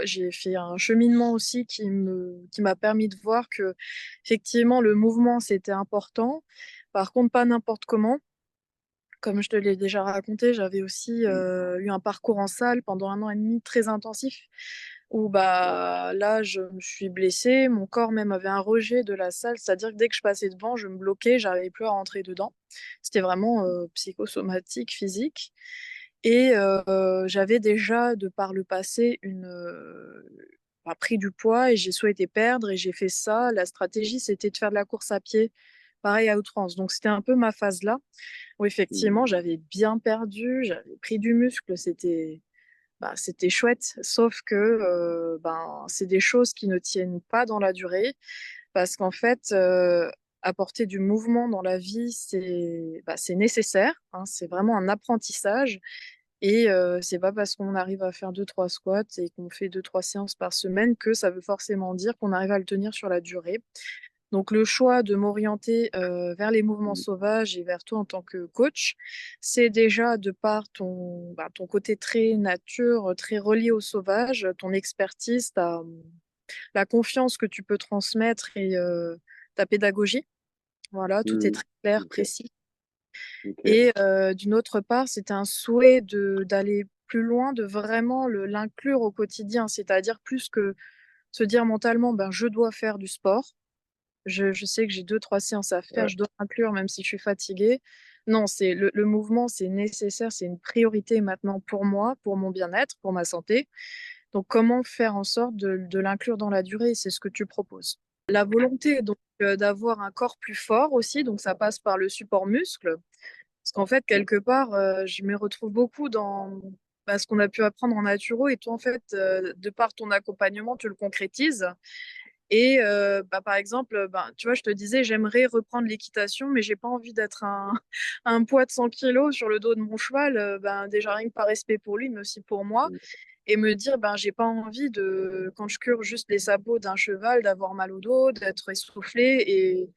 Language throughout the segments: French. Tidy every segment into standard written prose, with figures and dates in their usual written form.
j'ai fait un cheminement aussi qui m'a permis de voir que, effectivement, le mouvement, c'était important. Par contre, pas n'importe comment. Comme je te l'ai déjà raconté, j'avais aussi eu un parcours en salle pendant 1 an et demi très intensif, où bah là, je me suis blessée, mon corps même avait un rejet de la salle, c'est-à-dire que dès que je passais devant, je me bloquais, j'arrivais plus à rentrer dedans. C'était vraiment psychosomatique, physique. Et j'avais déjà, de par le passé, bah, pris du poids et j'ai souhaité perdre et j'ai fait ça. La stratégie, c'était de faire de la course à pied, pareil à outrance. Donc c'était un peu ma phase là, où effectivement, j'avais bien perdu, j'avais pris du muscle, c'était chouette. Sauf que ben, c'est des choses qui ne tiennent pas dans la durée, parce qu'en fait, apporter du mouvement dans la vie, c'est nécessaire, hein, c'est vraiment un apprentissage. Et c'est pas parce qu'on arrive à faire deux trois squats et qu'on fait deux trois séances par semaine que ça veut forcément dire qu'on arrive à le tenir sur la durée. Donc le choix de m'orienter vers les mouvements sauvages et vers toi en tant que coach, c'est déjà de par ton côté très nature, très relié au sauvage, ton expertise, la confiance que tu peux transmettre et ta pédagogie. Voilà, tout est Hmm. très clair, Ok, précis. ok. Et d'une autre part, c'était un souhait d'aller plus loin, de vraiment l'inclure au quotidien, c'est-à-dire plus que se dire mentalement, ben, je dois faire du sport. Je sais que j'ai deux, trois séances à faire, Ouais. je dois inclure même si je suis fatiguée. Non, c'est le mouvement, c'est nécessaire, c'est une priorité maintenant pour moi, pour mon bien-être, pour ma santé. Donc, comment faire en sorte de l'inclure dans la durée? C'est ce que tu proposes. La volonté, donc, d'avoir un corps plus fort aussi, donc ça passe par le support muscle. Parce qu'en fait, quelque part, je me retrouve beaucoup dans ce qu'on a pu apprendre en naturo, et toi, en fait, de par ton accompagnement, tu le concrétises. Et bah, par exemple, ben, tu vois, je te disais, j'aimerais reprendre l'équitation, mais j'ai pas envie d'être un poids de 100 kilos sur le dos de mon cheval, ben, déjà rien que par respect pour lui, mais aussi pour moi, et me dire, ben, j'ai pas envie de, quand je cure juste les sabots d'un cheval, d'avoir mal au dos, d'être essoufflée. Et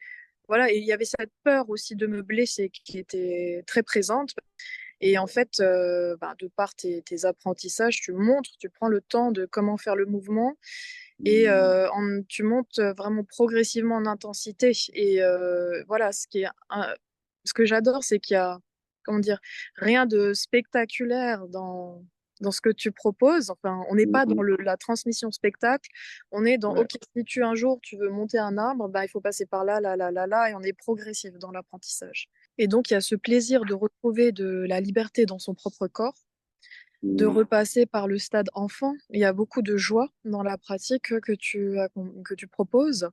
voilà, et il y avait cette peur aussi de me blesser qui était très présente. Et en fait, ben, de par tes apprentissages, tu montres, tu prends le temps de comment faire le mouvement, et tu montes vraiment progressivement en intensité. Et voilà, ce que j'adore, c'est qu'il y a, comment dire, rien de spectaculaire dans ce que tu proposes. Enfin, on n'est pas dans la transmission spectacle, on est dans, Ouais. OK, si un jour tu veux monter un arbre, bah, il faut passer par là, là, là, là, là, et on est progressif dans l'apprentissage. Et donc, il y a ce plaisir de retrouver de la liberté dans son propre corps, de repasser par le stade enfant. Il y a beaucoup de joie dans la pratique que tu proposes.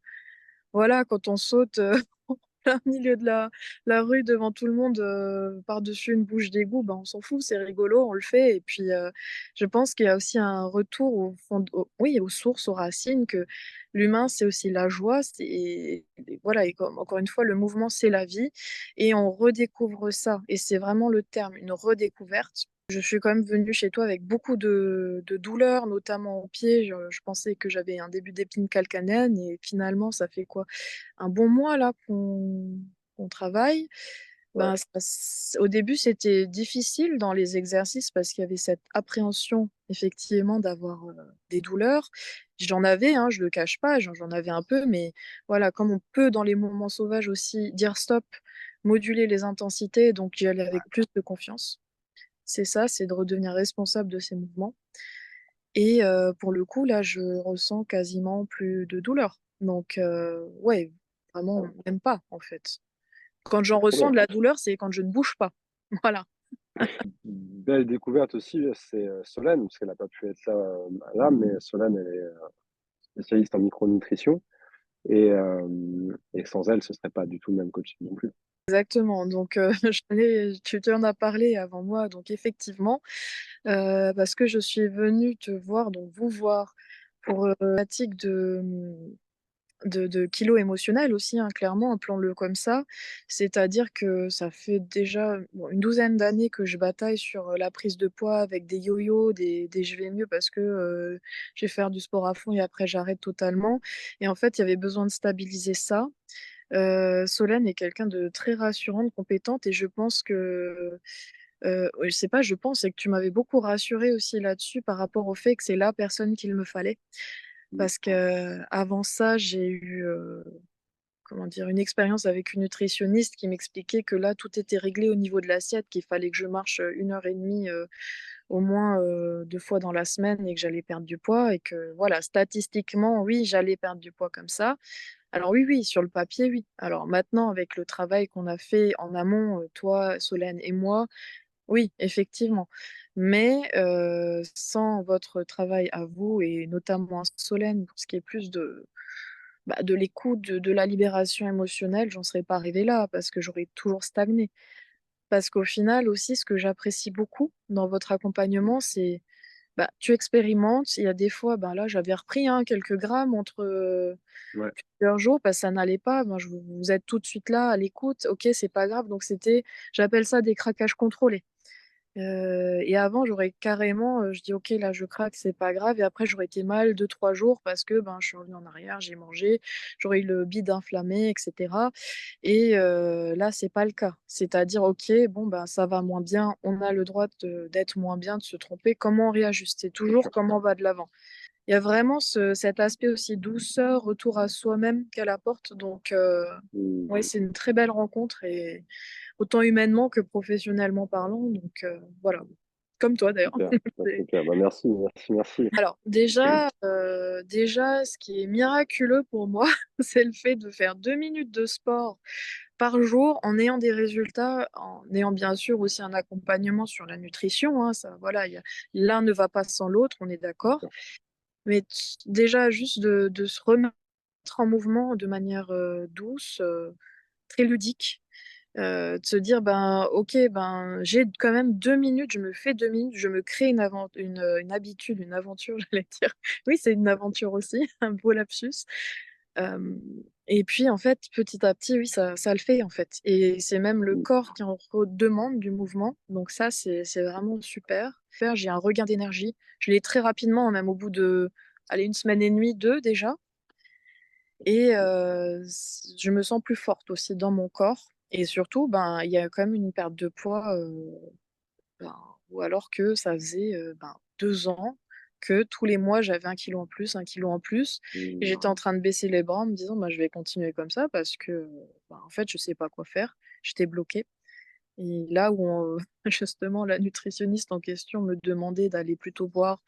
Voilà, quand on saute en plein milieu de la rue devant tout le monde, par-dessus une bouche d'égout, ben, on s'en fout, c'est rigolo, on le fait. Et puis, je pense qu'il y a aussi un retour au fond, oui, aux sources, aux racines, que l'humain, c'est aussi la joie. Et voilà, et comme, encore une fois, le mouvement, c'est la vie. Et on redécouvre ça. Et c'est vraiment le terme, une redécouverte. Je suis quand même venue chez toi avec beaucoup de douleurs, notamment aux pieds. Je pensais que j'avais un début d'épine calcanéenne, et finalement, ça fait quoi? Un bon mois là qu'on travaille. Ouais. Ben, au début, c'était difficile dans les exercices parce qu'il y avait cette appréhension, effectivement, d'avoir des douleurs. J'en avais, hein, je le cache pas, j'en avais un peu, mais voilà, comme on peut dans les moments sauvages aussi dire stop, moduler les intensités, donc j'y allais avec plus de confiance. C'est ça, c'est de redevenir responsable de ses mouvements. Et pour le coup, là, je ressens quasiment plus de douleur. Donc, ouais, vraiment, même pas, en fait. Quand j'en Trop ressens bien. de la douleur, c'est quand je ne bouge pas. Voilà. Belle découverte aussi, c'est, Solène, parce qu'elle a pas pu être là, là, mais Solène, elle est, spécialiste en micronutrition et sans elle, ce serait pas du tout le même coaching non plus. Exactement. Donc, tu en as parlé avant moi. Donc, effectivement, parce que je suis venue te voir, donc vous voir, pour thématique de kilos émotionnels aussi, hein, clairement, appelons-le comme ça. C'est-à-dire que ça fait déjà bon, une douzaine d'années que je bataille sur la prise de poids avec des yo-yo, des je vais mieux parce que je vais faire du sport à fond et après j'arrête totalement. Et en fait, il y avait besoin de stabiliser ça. Solène est quelqu'un de très rassurante, compétente, et je pense que je sais pas, je pense, c'est que tu m'avais beaucoup rassurée aussi là-dessus par rapport au fait que c'est la personne qu'il me fallait. Mm. Parce qu'avant ça, j'ai eu, comment dire? Une expérience avec une nutritionniste qui m'expliquait que là, tout était réglé au niveau de l'assiette, qu'il fallait que je marche, 1 heure et demie, au moins, 2 fois dans la semaine et que j'allais perdre du poids et que voilà, statistiquement, oui, j'allais perdre du poids comme ça. Alors oui, oui, sur le papier, oui. Alors maintenant, avec le travail qu'on a fait en amont, toi, Solène et moi, oui, effectivement. Mais sans votre travail à vous et notamment à Solène, pour ce qui est plus de l'écoute, de la libération émotionnelle, j'en serais pas arrivée là parce que j'aurais toujours stagné. Parce qu'au final aussi, ce que j'apprécie beaucoup dans votre accompagnement, c'est, tu expérimentes. Il y a des fois, là, j'avais repris, hein, quelques grammes entre, Ouais. plusieurs jours parce que ça n'allait pas. Ben, je vous êtes tout de suite là à l'écoute. OK, c'est pas grave. Donc c'était j'appelle ça des craquages contrôlés. Et avant, j'aurais carrément, je dis: «OK, là, je craque, c'est pas grave» et après j'aurais été mal 2 3 jours parce que, je suis revenue en arrière, j'ai mangé, j'aurais eu le bide inflammé et cetera et là, c'est pas le cas. C'est-à-dire: «OK, bon, ça va moins bien, on a le droit d'être moins bien, de se tromper, comment réajuster? C'est Toujours sûr. comment on va de l'avant». Il y a vraiment cet aspect aussi douceur, retour à soi-même qu'elle apporte donc ouais, Mm. c'est une très belle rencontre et autant humainement que professionnellement parlant, donc voilà. Comme toi d'ailleurs. Super. Ouais, C'est super. Bah, merci, merci, merci. alors déjà, ce qui est miraculeux pour moi, c'est le fait de faire 2 minutes de sport par jour en ayant des résultats, en ayant bien sûr aussi un accompagnement sur la nutrition, hein, ça voilà, il y a l'un ne va pas sans l'autre, on est C'est d'accord. sûr. Mais déjà juste de se remettre en mouvement de manière, douce, très ludique. De se dire: «Ben, OK, j'ai quand même 2 minutes, je me fais 2 minutes, je me crée une habitude, une aventure», j'allais dire. Oui, c'est une aventure aussi, un beau lapsus. Hem et puis, en fait, petit à petit, oui, ça le fait, en fait et c'est même le Mm. corps qui en redemande du mouvement, donc ça, c'est vraiment super. J'ai un regain d'énergie. Je l'ai très rapidement, même au bout de, allez, 1 semaine et demie, 2 déjà et je me sens plus forte aussi dans mon corps et surtout, il y a quand même une perte de poids, ben, ou alors que ça faisait, 2 ans que tous les mois j'avais 1 kilo en plus, 1 kilo en plus et Mm. j'étais en train de baisser les bras en me disant: «Je vais continuer comme ça parce que, en fait, je sais pas quoi faire». J'étais bloquée et là où justement la nutritionniste en question me demandait d'aller plutôt voir,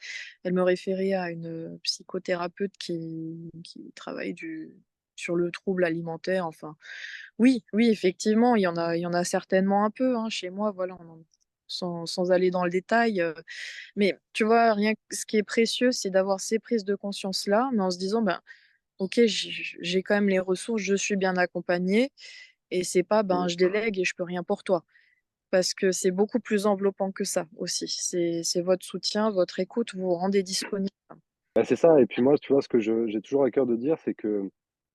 elle me référait à une, psychothérapeute qui travaille sur le trouble alimentaire, enfin oui, oui, effectivement, il y en a certainement un peu, hein, chez moi, voilà, sans aller dans le détail, mais tu vois, rien que ce qui est précieux, c'est d'avoir ces prises de conscience-là, mais en se disant: «OK, j'ai quand même les ressources, je suis bien accompagnée» et c'est pas: Mm. «Je délègue et je peux rien pour toi». Parce que c'est beaucoup plus enveloppant que ça aussi. C'est votre soutien, votre écoute, vous vous rendez disponible. Bah, c'est ça et puis moi, tu vois, ce que j'ai toujours à cœur de dire, c'est que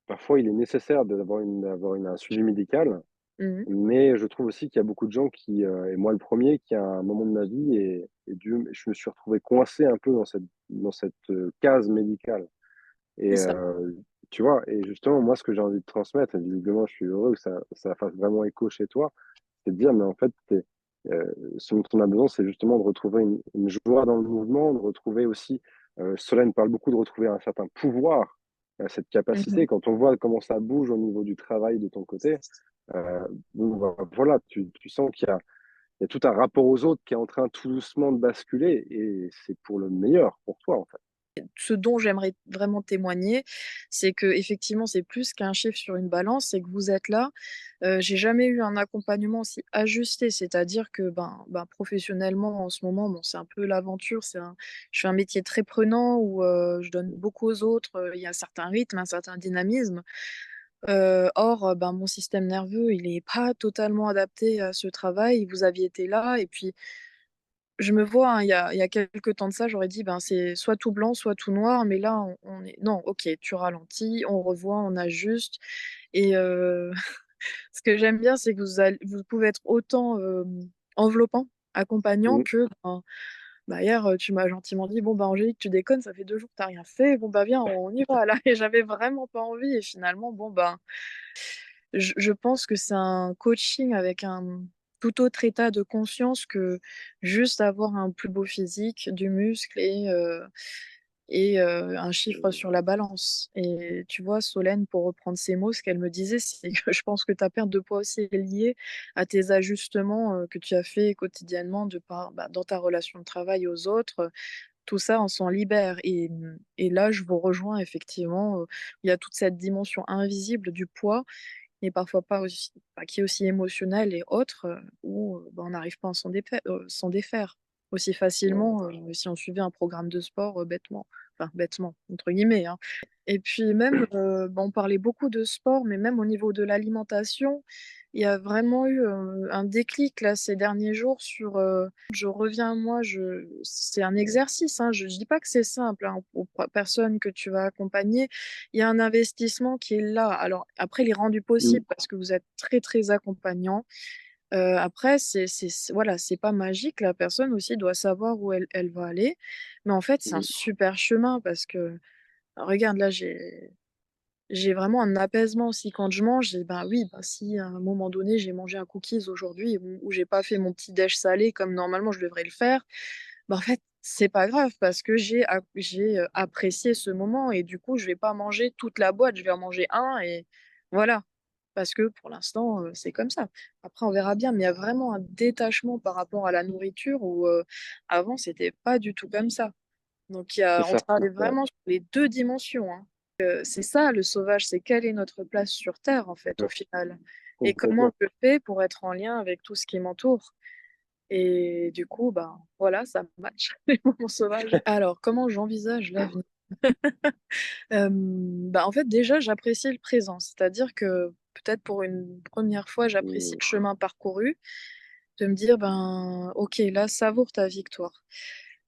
parfois, il est nécessaire un suivi médical, Mmh mh. mais je trouve aussi qu'il y a beaucoup de gens qui, et moi le premier, qui à un moment de ma vie je me suis retrouvé coincé un peu dans cette case médicale et C'est ça. tu vois? Et justement, moi, ce que j'ai envie de transmettre et visiblement, je suis heureux que ça fasse vraiment écho chez toi, c'est de dire: «Mais en fait, ce dont on a besoin, c'est justement de retrouver une joie dans le mouvement, de retrouver aussi», Solène parle beaucoup de retrouver un certain pouvoir, cette Mmh mh. capacité. Quand on voit comment ça bouge au niveau du travail de ton côté, bon, voilà, tu sens qu'il y a tout un rapport aux autres qui est en train tout doucement de basculer et c'est pour le meilleur pour toi, en fait. Ce dont j'aimerais vraiment témoigner, c'est qu'effectivement, c'est plus qu'un chiffre sur une balance, c'est que vous êtes là. J'ai jamais eu un accompagnement aussi ajusté, c'est-à-dire que, professionnellement, en ce moment, bon, c'est un peu l'aventure, je fais un métier très prenant où, je donne beaucoup aux autres, il y a un certain rythme, un certain dynamisme. Or, mon système nerveux, il est pas totalement adapté à ce travail. Vous aviez été là et puis je me vois, hein, il y a quelque temps de ça, j'aurais dit: c'est soit tout blanc, soit tout noir», mais là, on est non, OK, tu ralentis, on revoit, on ajuste et ce que j'aime bien, c'est que vous pouvez être autant, enveloppant, accompagnant Mmh. que, hier, tu m'as gentiment dit: «Bon, Angélique, tu déconnes, ça fait 2 jours que tu as rien fait. Bon, viens, on y va là» et j'avais vraiment pas envie et finalement, je pense que c'est un coaching avec tout autre état de conscience que juste avoir un plus beau physique, du muscle et un chiffre sur la balance. Et tu vois, Solène, pour reprendre ses mots, ce qu'elle me disait, c'est que je pense que ta perte de poids aussi est liée à tes ajustements, que tu as fait quotidiennement dans ta relation de travail aux autres, tout ça, on s'en libère et là, je vous rejoins effectivement, il y a toute cette dimension invisible du poids et parfois pas aussi qui est aussi émotionnelle et autre, où, on n'arrive pas à s'en défaire aussi Ouais, facilement, si on suivait un programme de sport, bêtement. Enfin «bêtement» entre guillemets, hein. Et puis même, on parlait beaucoup de sport, mais même au niveau de l'alimentation, il y a vraiment eu, un déclic là ces derniers jours sur, je reviens à moi, je c'est un exercice, hein, je dis pas que c'est simple, hein, aux personnes que tu vas accompagner. Il y a un investissement qui est là. Alors après, il est rendu mmh, possible parce que vous êtes très, très accompagnant. Après voilà, c'est pas magique. La personne aussi doit savoir où elle va aller. Mais en fait, c'est un mmh, super chemin parce que regarde là, j'ai vraiment un apaisement aussi quand je mange et bah, oui, bah, si à un moment donné, j'ai mangé un cookies aujourd'hui ou j'ai pas fait mon petit déj salé comme normalement je devrais le faire, bah, en fait, c'est pas grave parce que j'ai apprécié ce moment et du coup, je vais pas manger toute la boîte, je vais en manger un et voilà. Parce que pour l'instant, c'est comme ça. Après on verra bien, mais il y a vraiment un détachement par rapport à la nourriture où, avant c'était pas du tout comme ça. Donc c'est on ça, travaille ouais, vraiment sur les 2 dimensions, hein. C'est ça le sauvage, c'est quelle est notre place sur terre en fait au ouais, final et comment complètement. je fais pour être en lien avec tout ce qui m'entoure et du coup, ben, voilà, ça match les moments sauvages. Alors comment j'envisage l'avenir? En fait déjà j'apprécie le présent, c'est-à-dire que peut-être pour une première fois j'apprécie Mmh, le chemin parcouru, de me dire: «Ben, OK, là savoure ta victoire».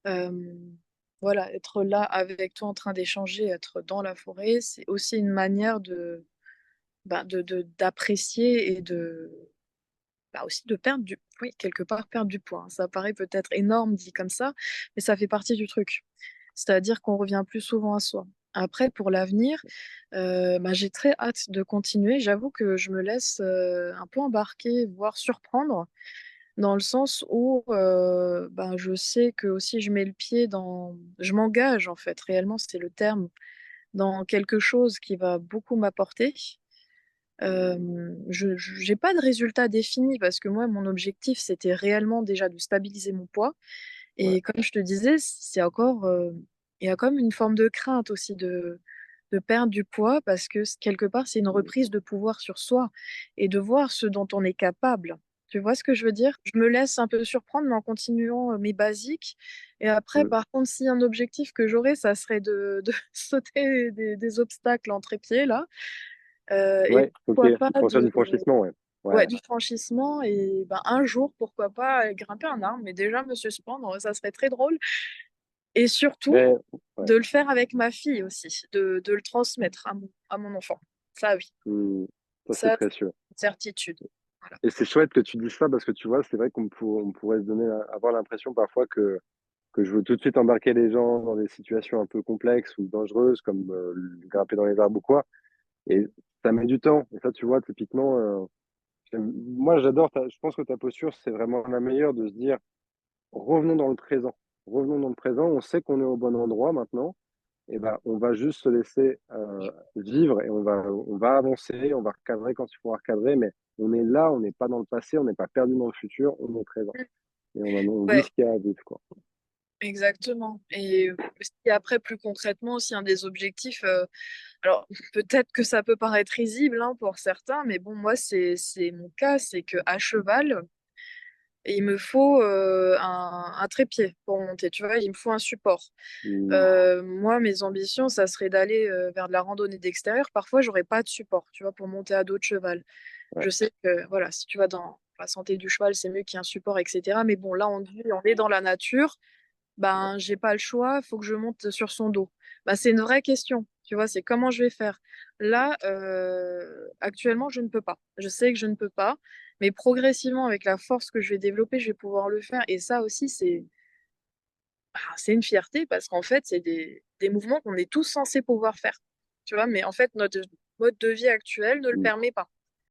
Hem, voilà, être là avec toi en train d'échanger, être dans la forêt, c'est aussi une manière d'apprécier et aussi de perdre du oui, quelque part perdre du poids, hein. Ça paraît peut-être énorme dit comme ça, mais ça fait partie du truc. C'est-à-dire qu'on revient plus souvent à soi. Après pour l'avenir, j'ai très hâte de continuer. J'avoue que je me laisse, un peu embarquer, voire surprendre dans le sens où, je sais que aussi je mets le pied dans je m'engage en fait, réellement c'est le terme, dans quelque chose qui va beaucoup m'apporter. Je j'ai pas de résultat défini parce que moi mon objectif c'était réellement déjà de stabiliser mon poids ouais, et comme je te disais, c'est encore, il y a comme une forme de crainte aussi de perdre du poids parce que quelque part c'est une mmh, reprise de pouvoir sur soi et de voir ce dont on est capable. Tu vois ce que je veux dire? Je me laisse un peu surprendre, mais en continuant, mes basiques et après mmh. par contre, si un objectif que j'aurais, ça serait de sauter des obstacles en trépied là, et Ouais, OK, pourquoi pas pour faire du franchissement, ouais. ouais, Ouais, du franchissement et un jour, pourquoi pas, grimper un arbre, mais déjà me suspendre, ça serait très drôle et surtout mais ouais, de le faire avec ma fille aussi, de le transmettre à mon enfant. Ça oui, mmh, ça, c'est ça c'est précieux une certitude. Voilà. et c'est chouette que tu dises ça parce que tu vois, c'est vrai on pourrait se donner avoir l'impression parfois que je veux tout de suite embarquer les gens dans des situations un peu complexes ou dangereuses comme, grimper dans les arbres ou quoi et ça met du temps et ça, tu vois, typiquement, moi, j'adore je pense que ta posture, c'est vraiment la meilleure de se dire: «Revenons dans le présent. Revenons dans le présent, on sait qu'on est au bon endroit maintenant et ben, on va juste se laisser, vivre et on va avancer, on va recadrer quand il faut recadrer, mais on est là, on n'est pas dans le passé, on n'est pas perdu dans le futur, on est présent Mmh. et on vit Ouais, ce qu'il y a à vivre, quoi». exactement et aussi après plus concrètement aussi un des objectifs, alors peut-être que ça peut paraître risible, hein, pour certains, mais bon moi c'est mon cas, c'est qu'à cheval, il me faut, un trépied pour monter, tu vois? Il me faut un support. Mmh, Moi, mes ambitions, ça serait d'aller, vers de la randonnée d'extérieur. Parfois, j'aurais pas de support, tu vois, pour monter à dos de cheval. ouais, Je sais que, voilà, si tu vas dans la santé du cheval, c'est mieux qu'il y ait un support et cetera. Mais bon, là, on est dans la nature, j'ai pas le choix, faut que je monte sur son dos. C'est une vraie question, tu vois? C'est comment je vais faire? Là, actuellement, je ne peux pas. Je sais que je ne peux pas, mais progressivement, avec la force que je vais développer, je vais pouvoir le faire et ça aussi, c'est une fierté parce qu'en fait, c'est des mouvements qu'on est tous censés pouvoir faire, tu vois? Mais en fait, notre mode de vie actuel ne le mmh. permet pas.